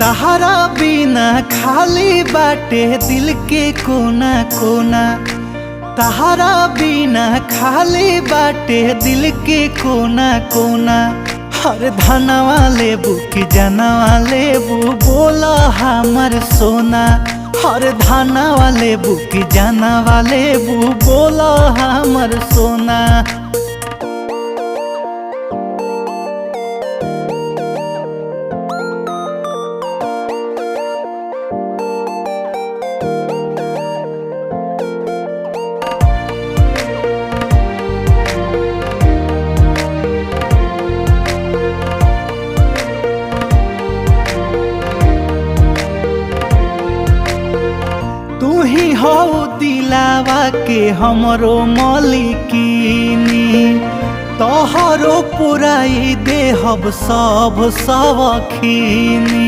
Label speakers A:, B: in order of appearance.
A: तहरा बिना खाली बाटे दिल के कोना कोना। तहरा बिना खाली बाटे दिल के कोना कोना। हर धनवा लेबू कि जनवा लेबू बोला हमर सोना। हर धनवा लेबू कि जनवा लेबू बोला हमर सोना। तू ही हो दिलावा के हमरो मालिकिनी। तोहरो पुराई देहब सब खीनी।